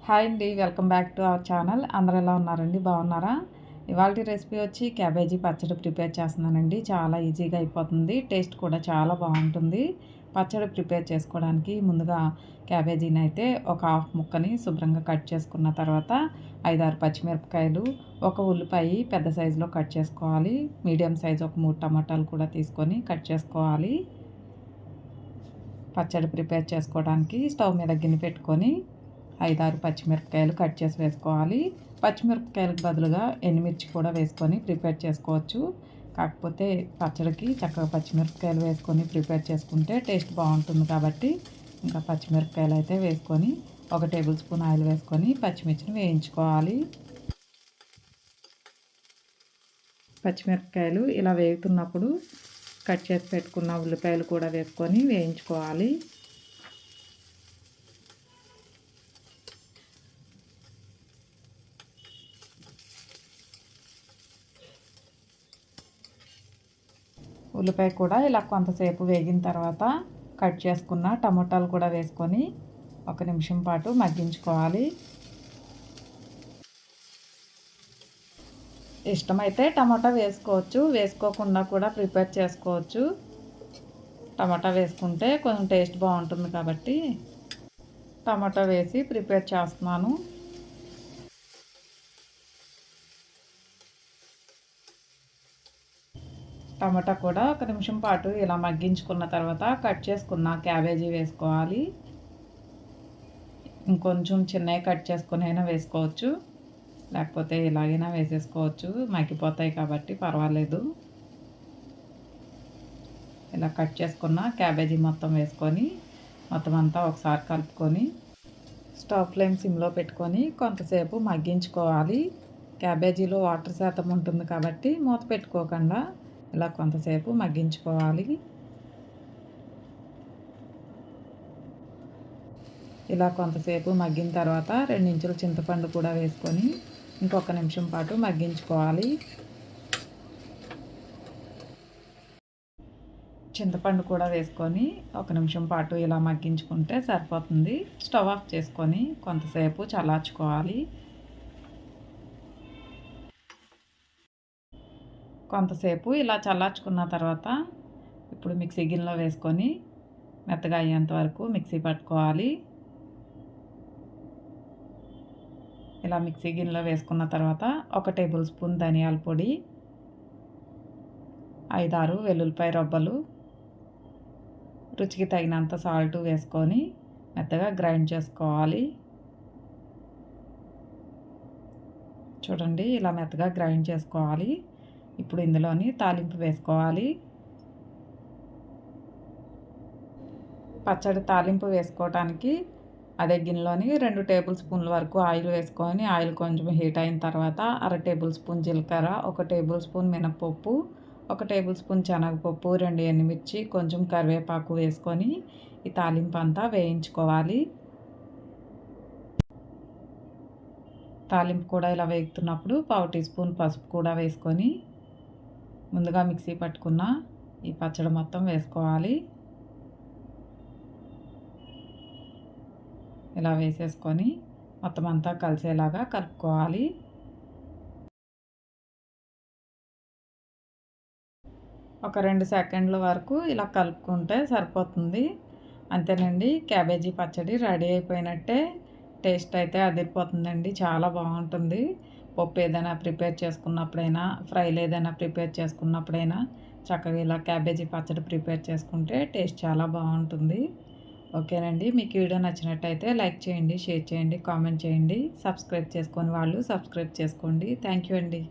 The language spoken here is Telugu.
హాయ్ అండి, welcome back to our channel. అందరూ ఎలా ఉన్నారండి? బాగున్నారా? ఇవాళ రెసిపీ వచ్చి క్యాబేజీ పచ్చడి ప్రిపేర్ చేస్తున్నానండి. చాలా ఈజీగా అయిపోతుంది, టేస్ట్ కూడా చాలా బాగుంటుంది. పచ్చడి ప్రిపేర్ చేసుకోవడానికి ముందుగా క్యాబేజీని అయితే ఒక హాఫ్ ముక్కని శుభ్రంగా కట్ చేసుకున్న తర్వాత 5-6 పచ్చిమిరపకాయలు, ఒక ఉల్లిపాయ పెద్ద సైజులో కట్ చేసుకోవాలి. మీడియం సైజు ఒక 3 టమాటాలు కూడా తీసుకొని కట్ చేసుకోవాలి. పచ్చడి ప్రిపేర్ చేసుకోవడానికి స్టవ్ మీద గిన్నె పెట్టుకొని 5-6 పచ్చిమిరపకాయలు కట్ చేసి వేసుకోవాలి. పచ్చిమిరపకాయలకు బదులుగా ఎండుమిర్చి కూడా వేసుకొని ప్రిపేర్ చేసుకోవచ్చు. కాకపోతే పచ్చడికి చక్కగా పచ్చిమిరపకాయలు వేసుకొని ప్రిపేర్ చేసుకుంటే టేస్ట్ బాగుంటుంది కాబట్టి ఇంకా పచ్చిమిరపకాయలు అయితే వేసుకొని 1 టేబుల్ స్పూన్ ఆయిల్ వేసుకొని పచ్చిమిర్చిని వేయించుకోవాలి. పచ్చిమిరపకాయలు ఇలా వేగుతున్నప్పుడు కట్ చేసి పెట్టుకున్న ఉల్లిపాయలు కూడా వేసుకొని వేయించుకోవాలి. ఉల్లిపాయ కూడా ఇలా కొంతసేపు వేగిన తర్వాత కట్ చేసుకున్న టమోటాలు కూడా వేసుకొని 1 నిమిషం పాటు మగ్గించుకోవాలి. ఇష్టమైతే టమాటా వేసుకోవచ్చు, వేసుకోకుండా కూడా ప్రిపేర్ చేసుకోవచ్చు. టమాటా వేసుకుంటే కొంచెం టేస్ట్ బాగుంటుంది కాబట్టి టమాటా వేసి ప్రిపేర్ చేస్తున్నాను. టమాటా కూడా 1 నిమిషం పాటు ఇలా మగ్గించుకున్న తర్వాత కట్ చేసుకున్న క్యాబేజీ వేసుకోవాలి. ఇంకొంచెం చిన్నవి కట్ చేసుకుని అయినా వేసుకోవచ్చు, లేకపోతే ఇలాగైనా వేసేసుకోవచ్చు, మగ్గిపోతాయి కాబట్టి పర్వాలేదు. ఇలా కట్ చేసుకున్న క్యాబేజీ మొత్తం వేసుకొని మొత్తం అంతా ఒకసారి కలుపుకొని స్టవ్ ఫ్లేమ్ సిమ్లో పెట్టుకొని కొంతసేపు మగ్గించుకోవాలి. క్యాబేజీలో వాటర్ శాతం ఉంటుంది కాబట్టి మూత పెట్టుకోకుండా ఇలా కొంతసేపు మగ్గించుకోవాలి. ఇలా కొంతసేపు మగ్గిన తర్వాత 2 ఇంచుల చింతపండు కూడా వేసుకొని ఇంకొక నిమిషం పాటు మగ్గించుకోవాలి. చింతపండు కూడా వేసుకొని 1 నిమిషం పాటు ఇలా మగ్గించుకుంటే సరిపోతుంది. స్టవ్ ఆఫ్ చేసుకొని కొంతసేపు చల్లార్చుకోవాలి. కొంతసేపు ఇలా చల్లార్చుకున్న తర్వాత ఇప్పుడు మిక్సీ గిన్నెలో వేసుకొని మెత్తగా అయ్యేంత వరకు మిక్సీ పట్టుకోవాలి. ఇలా మిక్సీ గిన్నెలో వేసుకున్న తర్వాత 1 టేబుల్ స్పూన్ ధనియాల పొడి, 5-6 వెల్లుల్లిపాయ రబ్బలు, రుచికి తగినంత సాల్ట్ వేసుకొని మెత్తగా గ్రైండ్ చేసుకోవాలి. చూడండి, ఇలా మెత్తగా గ్రైండ్ చేసుకోవాలి. ఇప్పుడు ఇందులోని తాలింపు వేసుకోవాలి. పచ్చడి తాలింపు వేసుకోవడానికి అదే గిన్నెలోని 2 టేబుల్ స్పూన్ల వరకు ఆయిల్ వేసుకొని ఆయిల్ కొంచెం హీట్ అయిన తర్వాత 1/2 టేబుల్ స్పూన్ జీలకర్ర, 1 టేబుల్ స్పూన్ మినపప్పు, 1 టేబుల్ స్పూన్ శనగపప్పు, 2 ఎండుమిర్చి, కొంచెం కరివేపాకు వేసుకొని ఈ తాలింపు అంతా వేయించుకోవాలి. తాలింపు కూడా ఇలా వేగుతున్నప్పుడు 1/4 టీ స్పూన్ పసుపు కూడా వేసుకొని ముందుగా మిక్సీ పట్టుకున్న ఈ పచ్చడి మొత్తం వేసుకోవాలి. ఇలా వేసేసుకొని మొత్తం అంతా కలిసేలాగా కలుపుకోవాలి. ఒక 2 సెకండ్ల వరకు ఇలా కలుపుకుంటే సరిపోతుంది. అంతేనండి, క్యాబేజీ పచ్చడి రెడీ అయిపోయినట్టే. టేస్ట్ అయితే అదిరిపోతుందండి, చాలా బాగుంటుంది. పప్పు ఏదైనా ప్రిపేర్ చేసుకున్నప్పుడైనా, ఫ్రైలు ఏదైనా ప్రిపేర్ చేసుకున్నప్పుడైనా చక్కగా ఇలా క్యాబేజీ పచ్చడి ప్రిపేర్ చేసుకుంటే టేస్ట్ చాలా బాగుంటుంది. ఓకేనండి, మీకు వీడియో నచ్చినట్టయితే లైక్ చేయండి, షేర్ చేయండి, కామెంట్ చేయండి. సబ్స్క్రైబ్ చేసుకొని వాళ్ళు సబ్స్క్రైబ్ చేసుకోండి. థ్యాంక్ యూ అండి.